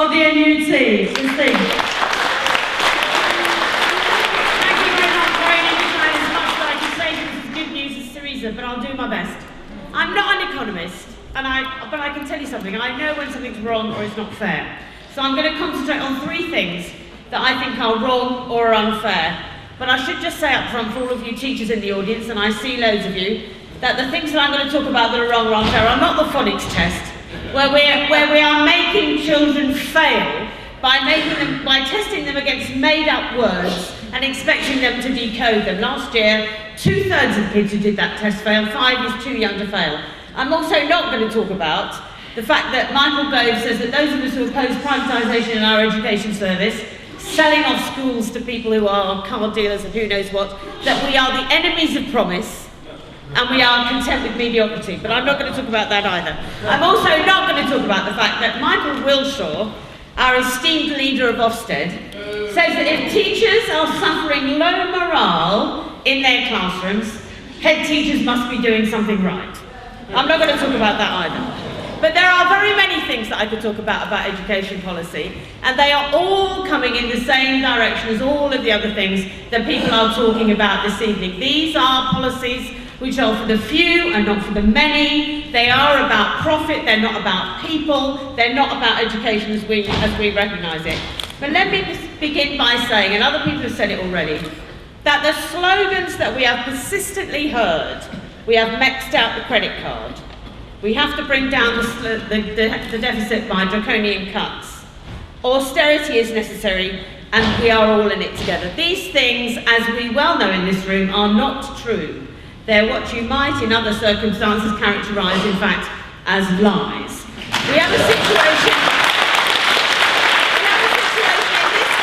of the NUT. Christine. Thank you very much, Irene. As much as I can say this is good news as Theresa, but I'll do my best. I'm not an economist, but I can tell you something. I know when something's wrong or it's not fair. So I'm going to concentrate on three things that I think are wrong or are unfair. But I should just say up front for all of you teachers in the audience, and I see loads of you, that the things that I'm going to talk about that are wrong or unfair are not the phonics test, where we are making children fail by testing them against made-up words and expecting them to decode them. Last year, 2/3 of kids who did that test failed. 5 is too young to fail. I'm also not going to talk about the fact that Michael Gove says that those of us who oppose privatisation in our education service, selling off schools to people who are car dealers and who knows what, that we are the enemies of promise and we are content with mediocrity. But I'm not going to talk about that either. I'm also not going to talk about the fact that Michael Wilshaw, our esteemed leader of Ofsted, says that if teachers are suffering low morale in their classrooms, head teachers must be doing something right. I'm not going to talk about that either. But there are very many things that I could talk about education policy, and they are all coming in the same direction as all of the other things that people are talking about this evening. These are policies which are for the few and not for the many. They are about profit, they're not about people, they're not about education as we recognise it. But let me begin by saying, and other people have said it already, that the slogans that we have persistently heard, we have maxed out the credit card, we have to bring down the deficit by draconian cuts, austerity is necessary, and we are all in it together. These things, as we well know in this room, are not true. They're what you might, in other circumstances, characterise, in fact, as lies. We have a situation in this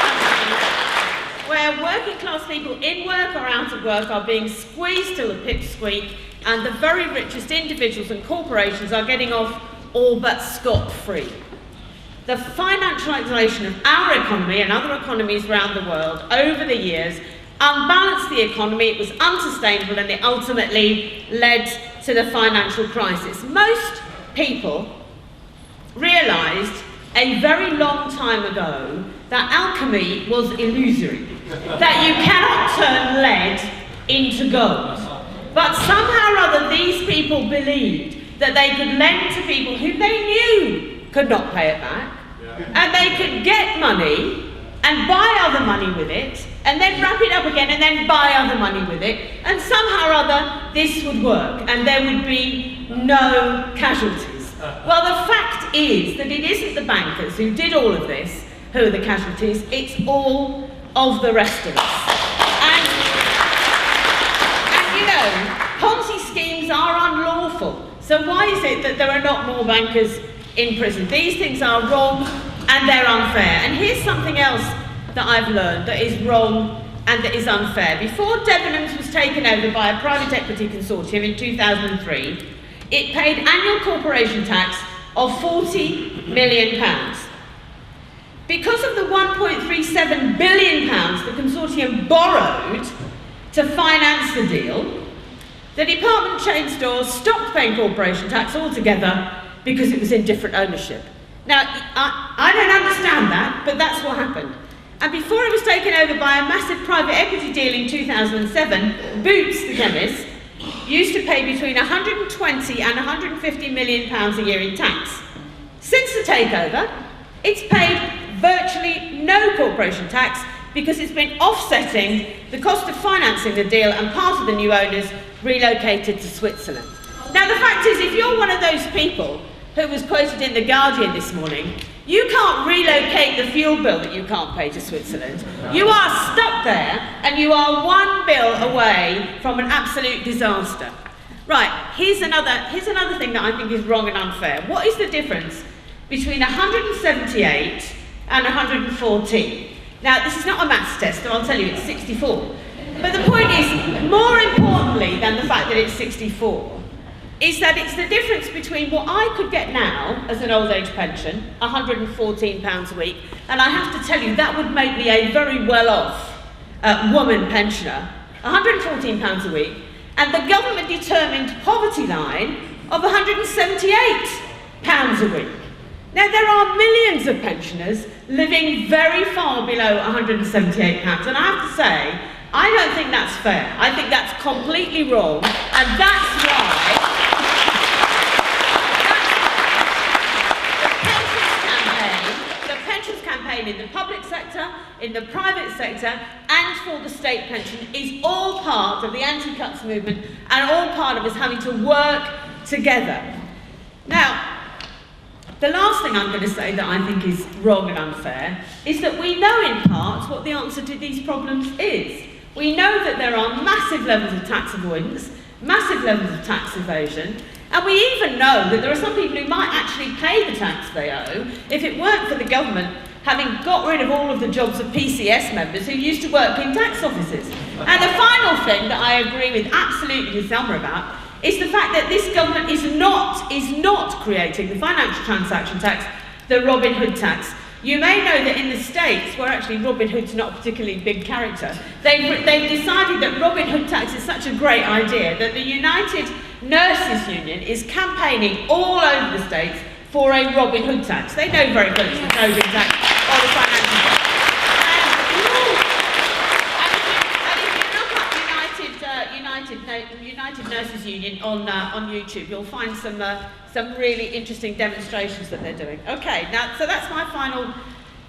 country where working class people in work or out of work are being squeezed till the pips squeak, and the very richest individuals and corporations are getting off all but scot-free. The financialisation of our economy and other economies around the world over the years unbalanced the economy, it was unsustainable, and it ultimately led to the financial crisis. Most people realised a very long time ago that alchemy was illusory, that you cannot turn lead into gold. But somehow or other these people believed that they could lend to people who they knew could not pay it back, and they could get money and buy other money with it, and then wrap it up again and then buy other money with it, and somehow or other this would work and there would be no casualties. Well, the fact is that it isn't the bankers who did all of this who are the casualties, it's all of the rest of us. And you know, Ponzi schemes are unlawful, so why is it that there are not more bankers in prison? These things are wrong and they're unfair. And here's something else that I've learned that is wrong and that is unfair. Before Debenhams was taken over by a private equity consortium in 2003, it paid annual corporation tax of £40 million. Because of the £1.37 billion the consortium borrowed to finance the deal, the department chain stores stopped paying corporation tax altogether because it was in different ownership. Now, I don't understand that, but that's what happened. And before it was taken over by a massive private equity deal in 2007, Boots, the chemist, used to pay between 120 and 150 million pounds a year in tax. Since the takeover, it's paid virtually no corporation tax because it's been offsetting the cost of financing the deal, and part of the new owners relocated to Switzerland. Now, the fact is, if you're one of those people who was quoted in The Guardian this morning, you can't relocate the fuel bill that you can't pay to Switzerland. You are stuck there, and you are one bill away from an absolute disaster. Right, here's another thing that I think is wrong and unfair. What is the difference between 178 and 114? Now, this is not a maths test, so I'll tell you, it's 64. But the point is, more importantly than the fact that it's 64, is that it's the difference between what I could get now as an old age pension, £114 a week, and I have to tell you that would make me a very well-off woman pensioner, £114 a week, and the government determined poverty line of £178 a week. Now, there are millions millions of pensioners living very far below £178. And I have to say, I don't think that's fair. I think that's completely wrong, and that's why the pensions campaign in the public sector, in the private sector, and for the state pension is all part of the anti-cuts movement and all part of us having to work together. Now, the last thing I'm going to say that I think is wrong and unfair is that we know in part what the answer to these problems is. We know that there are massive levels of tax avoidance, massive levels of tax evasion, and we even know that there are some people who might actually pay the tax they owe if it weren't for the government having got rid of all of the jobs of PCS members who used to work in tax offices. And the final thing that I agree with absolutely with Selma about is the fact that this government is not creating the financial transaction tax, the Robin Hood tax. You may know that in the States, where actually Robin Hood's not a particularly big character, they've decided that Robin Hood tax is such a great idea that the United Nurses Union is campaigning all over the States for a Robin Hood tax. They know very well it's the Tobin tax or the financial tax. United Nurses Union on YouTube, you'll find some really interesting demonstrations that they're doing. Okay, now, so that's my final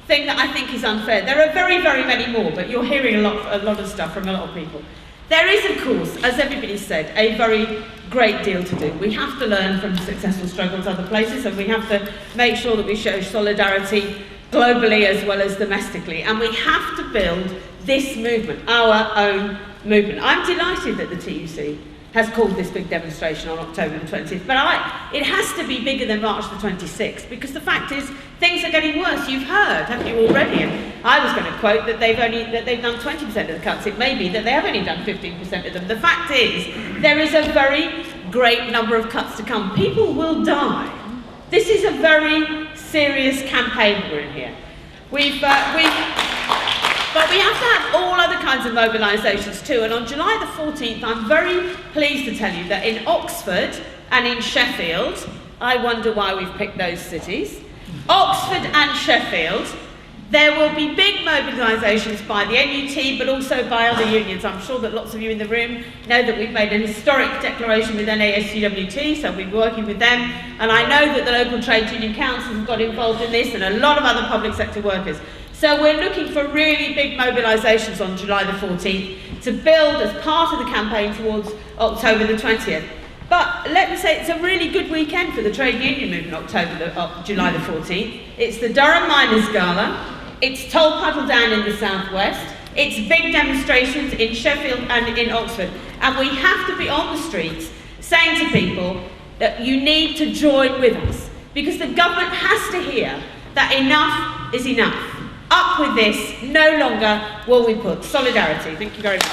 thing that I think is unfair. There are very, very many more, but you're hearing a lot of stuff from a lot of people. There is, of course, as everybody said, a very great deal to do. We have to learn from successful struggles other places, and we have to make sure that we show solidarity globally as well as domestically. And we have to build this movement, our own movement. I'm delighted that the TUC has called this big demonstration on October the 20th, but it has to be bigger than March the 26th, because the fact is, things are getting worse. You've heard, haven't you already? And I was going to quote that they've done 20% of the cuts. It may be that they have only done 15% of them. The fact is, there is a very great number of cuts to come. People will die. This is a very serious campaign we're in here. But we have to have all other kinds of mobilisations too, and on July the 14th I'm very pleased to tell you that in Oxford and in Sheffield, I wonder why we've picked those cities, Oxford and Sheffield, there will be big mobilisations by the NUT but also by other unions. I'm sure that lots of you in the room know that we've made an historic declaration with NASUWT, so we'll be working with them, and I know that the local trade union councils have got involved in this and a lot of other public sector workers. So we're looking for really big mobilisations on July the 14th to build as part of the campaign towards October the 20th. But let me say, it's a really good weekend for the trade union movement, July the 14th. It's the Durham Miners Gala, it's Tolpuddle Down in the southwest, it's big demonstrations in Sheffield and in Oxford. And we have to be on the streets saying to people that you need to join with us, because the government has to hear that enough is enough. Up with this, no longer will we put solidarity. Thank you very much.